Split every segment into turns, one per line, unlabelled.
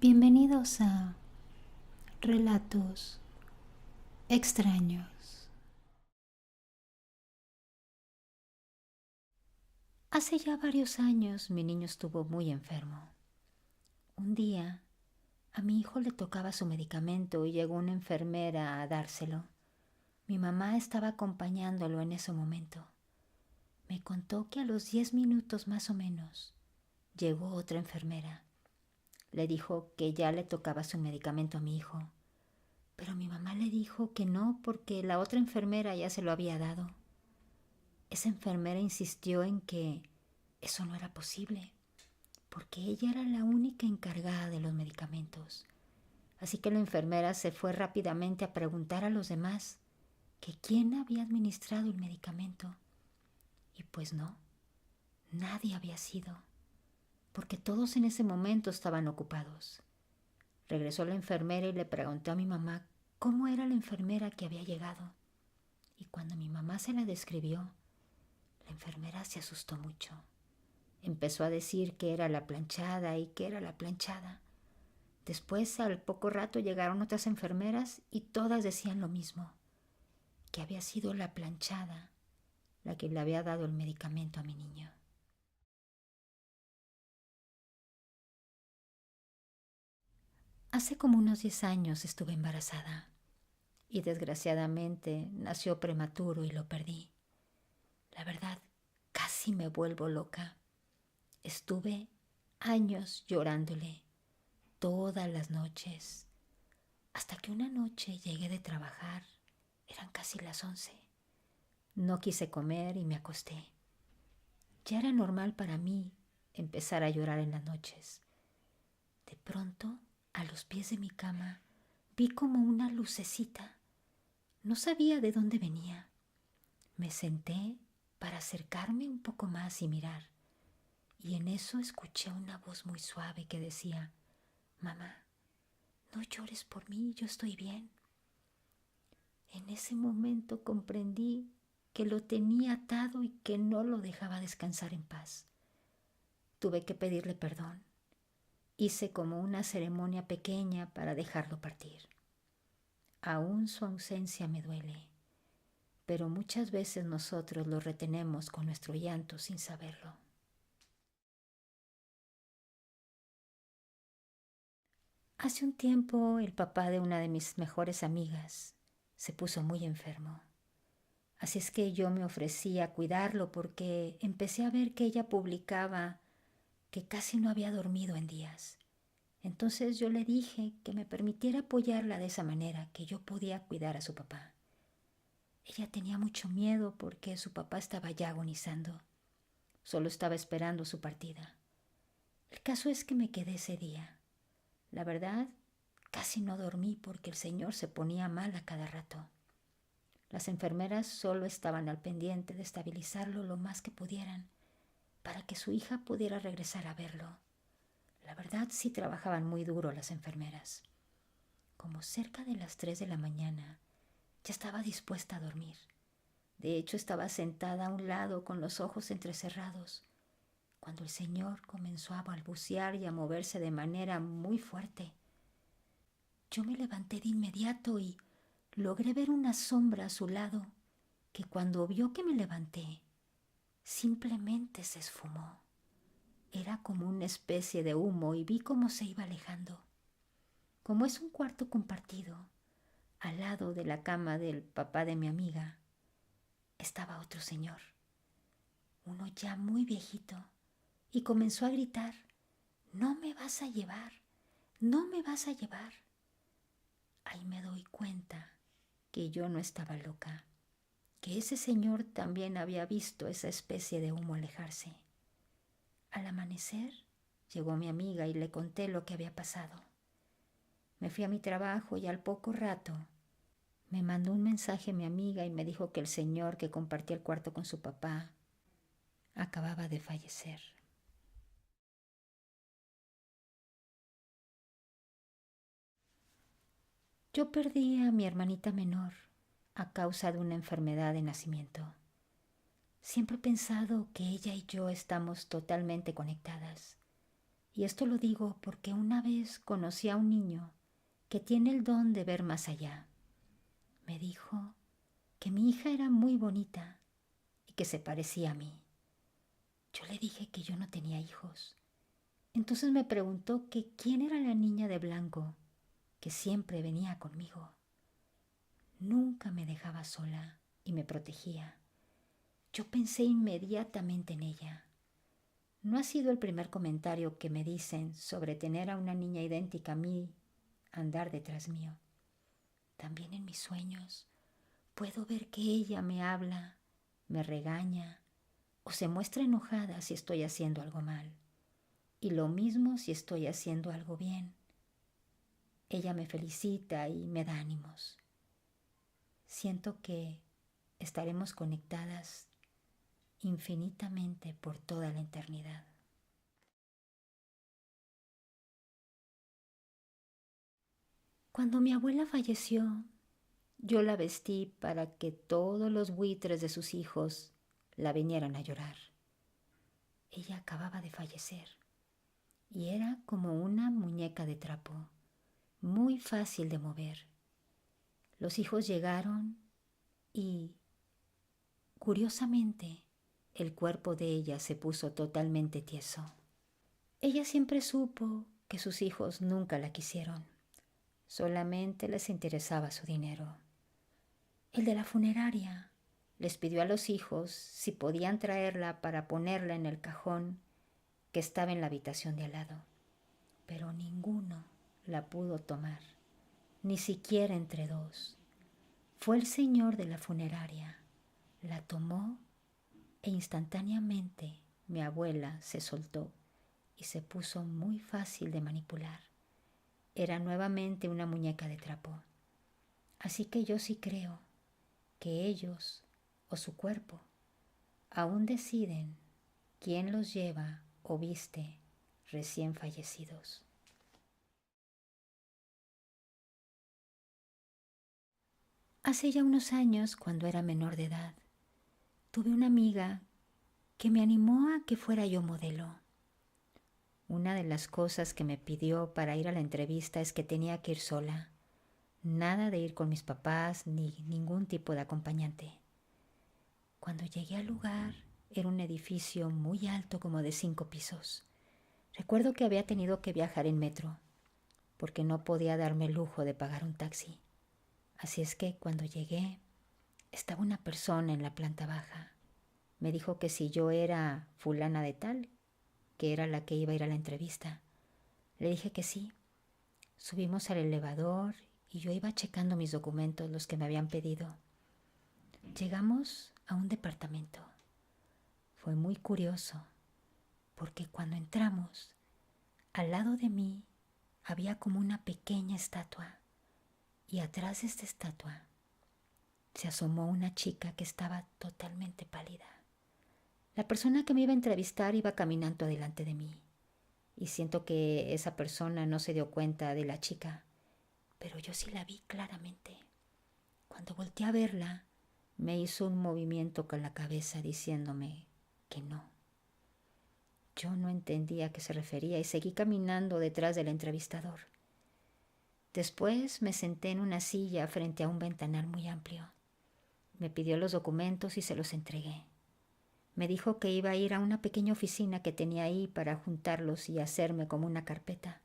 Bienvenidos a Relatos Extraños. Hace ya varios años mi niño estuvo muy enfermo. Un día a mi hijo le tocaba su medicamento y llegó una enfermera a dárselo. Mi mamá estaba acompañándolo en ese momento. Me contó que a los 10 minutos más o menos llegó otra enfermera. Le dijo que ya le tocaba su medicamento a mi hijo. Pero mi mamá le dijo que no porque la otra enfermera ya se lo había dado. Esa enfermera insistió en que eso no era posible, porque ella era la única encargada de los medicamentos. Así que la enfermera se fue rápidamente a preguntar a los demás que quién había administrado el medicamento. Y pues no, nadie había sido, porque todos en ese momento estaban ocupados. Regresó la enfermera y le preguntó a mi mamá cómo era la enfermera que había llegado. Y cuando mi mamá se la describió, la enfermera se asustó mucho. Empezó a decir que era la planchada y que era la planchada. Después, al poco rato, llegaron otras enfermeras y todas decían lo mismo, que había sido la planchada la que le había dado el medicamento a mi niño. Hace como unos 10 años estuve embarazada y desgraciadamente nació prematuro y lo perdí. La verdad, casi me vuelvo loca. Estuve años llorándole todas las noches, hasta que una noche llegué de trabajar. Eran casi las 11. No quise comer y me acosté. Ya era normal para mí empezar a llorar en las noches. De pronto, a los pies de mi cama, vi como una lucecita. No sabía de dónde venía. Me senté para acercarme un poco más y mirar. Y en eso escuché una voz muy suave que decía: «Mamá, no llores por mí, yo estoy bien». En ese momento comprendí que lo tenía atado y que no lo dejaba descansar en paz. Tuve que pedirle perdón. Hice como una ceremonia pequeña para dejarlo partir. Aún su ausencia me duele, pero muchas veces nosotros lo retenemos con nuestro llanto sin saberlo. Hace un tiempo el papá de una de mis mejores amigas se puso muy enfermo. Así es que yo me ofrecí a cuidarlo porque empecé a ver que ella publicaba que casi no había dormido en días. Entonces yo le dije que me permitiera apoyarla de esa manera, que yo podía cuidar a su papá. Ella tenía mucho miedo porque su papá estaba ya agonizando. Solo estaba esperando su partida. El caso es que me quedé ese día. La verdad, casi no dormí porque el señor se ponía mal a cada rato. Las enfermeras solo estaban al pendiente de estabilizarlo lo más que pudieran para que su hija pudiera regresar a verlo. La verdad, sí trabajaban muy duro las enfermeras. Como cerca de las 3 de la mañana, ya estaba dispuesta a dormir. De hecho, estaba sentada a un lado con los ojos entrecerrados, cuando el señor comenzó a balbucear y a moverse de manera muy fuerte. Yo me levanté de inmediato y logré ver una sombra a su lado que cuando vio que me levanté, simplemente se esfumó. Era como una especie de humo y vi cómo se iba alejando. Como es un cuarto compartido, al lado de la cama del papá de mi amiga, estaba otro señor, uno ya muy viejito, y comenzó a gritar: «No me vas a llevar, no me vas a llevar». Ahí me doy cuenta que yo no estaba loca, que ese señor también había visto esa especie de humo alejarse. Al amanecer, llegó mi amiga y le conté lo que había pasado. Me fui a mi trabajo y al poco rato me mandó un mensaje mi amiga y me dijo que el señor que compartía el cuarto con su papá acababa de fallecer. Yo perdí a mi hermanita menor a causa de una enfermedad de nacimiento. Siempre he pensado que ella y yo estamos totalmente conectadas. Y esto lo digo porque una vez conocí a un niño que tiene el don de ver más allá. Me dijo que mi hija era muy bonita y que se parecía a mí. Yo le dije que yo no tenía hijos. Entonces me preguntó que quién era la niña de blanco que siempre venía conmigo. Nunca me dejaba sola y me protegía. Yo pensé inmediatamente en ella. No ha sido el primer comentario que me dicen sobre tener a una niña idéntica a mí andar detrás mío. También en mis sueños puedo ver que ella me habla, me regaña o se muestra enojada si estoy haciendo algo mal. Y lo mismo si estoy haciendo algo bien. Ella me felicita y me da ánimos. Siento que estaremos conectadas infinitamente por toda la eternidad. Cuando mi abuela falleció, yo la vestí para que todos los buitres de sus hijos la vinieran a llorar. Ella acababa de fallecer y era como una muñeca de trapo, muy fácil de mover. Los hijos llegaron y, curiosamente, el cuerpo de ella se puso totalmente tieso. Ella siempre supo que sus hijos nunca la quisieron, solamente les interesaba su dinero. El de la funeraria les pidió a los hijos si podían traerla para ponerla en el cajón que estaba en la habitación de al lado, pero ninguno la pudo tomar, ni siquiera entre dos. Fue el señor de la funeraria, la tomó e instantáneamente mi abuela se soltó y se puso muy fácil de manipular. Era nuevamente una muñeca de trapo. Así que yo sí creo que ellos o su cuerpo aún deciden quién los lleva o viste recién fallecidos. Hace ya unos años, cuando era menor de edad, tuve una amiga que me animó a que fuera yo modelo. Una de las cosas que me pidió para ir a la entrevista es que tenía que ir sola. Nada de ir con mis papás ni ningún tipo de acompañante. Cuando llegué al lugar, era un edificio muy alto, como de 5 pisos. Recuerdo que había tenido que viajar en metro, porque no podía darme el lujo de pagar un taxi. Así es que cuando llegué, estaba una persona en la planta baja. Me dijo que si yo era fulana de tal, que era la que iba a ir a la entrevista. Le dije que sí. Subimos al elevador y yo iba checando mis documentos, los que me habían pedido. Llegamos a un departamento. Fue muy curioso, porque cuando entramos, al lado de mí había como una pequeña estatua, y atrás de esta estatua se asomó una chica que estaba totalmente pálida. La persona que me iba a entrevistar iba caminando delante de mí, y siento que esa persona no se dio cuenta de la chica, pero yo sí la vi claramente. Cuando volteé a verla, me hizo un movimiento con la cabeza diciéndome que no. Yo no entendía a qué se refería y seguí caminando detrás del entrevistador. Después me senté en una silla frente a un ventanal muy amplio. Me pidió los documentos y se los entregué. Me dijo que iba a ir a una pequeña oficina que tenía ahí para juntarlos y hacerme como una carpeta.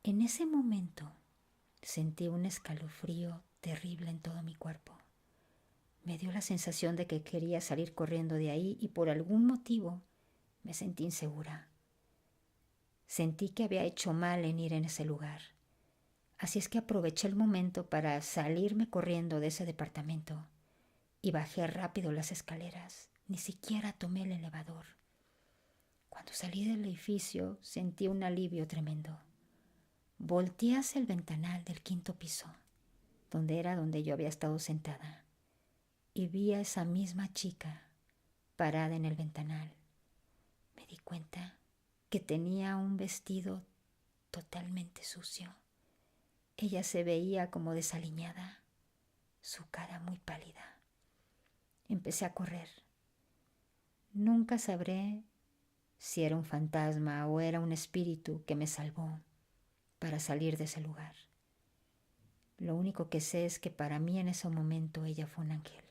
En ese momento sentí un escalofrío terrible en todo mi cuerpo. Me dio la sensación de que quería salir corriendo de ahí y por algún motivo me sentí insegura. Sentí que había hecho mal en ir en ese lugar. Así es que aproveché el momento para salirme corriendo de ese departamento y bajé rápido las escaleras. Ni siquiera tomé el elevador. Cuando salí del edificio sentí un alivio tremendo. Volteé hacia el ventanal del 5.º piso, donde yo había estado sentada, y vi a esa misma chica parada en el ventanal. Me di cuenta que tenía un vestido totalmente sucio. Ella se veía como desaliñada, su cara muy pálida. Empecé a correr. Nunca sabré si era un fantasma o era un espíritu que me salvó para salir de ese lugar. Lo único que sé es que para mí en ese momento ella fue un ángel.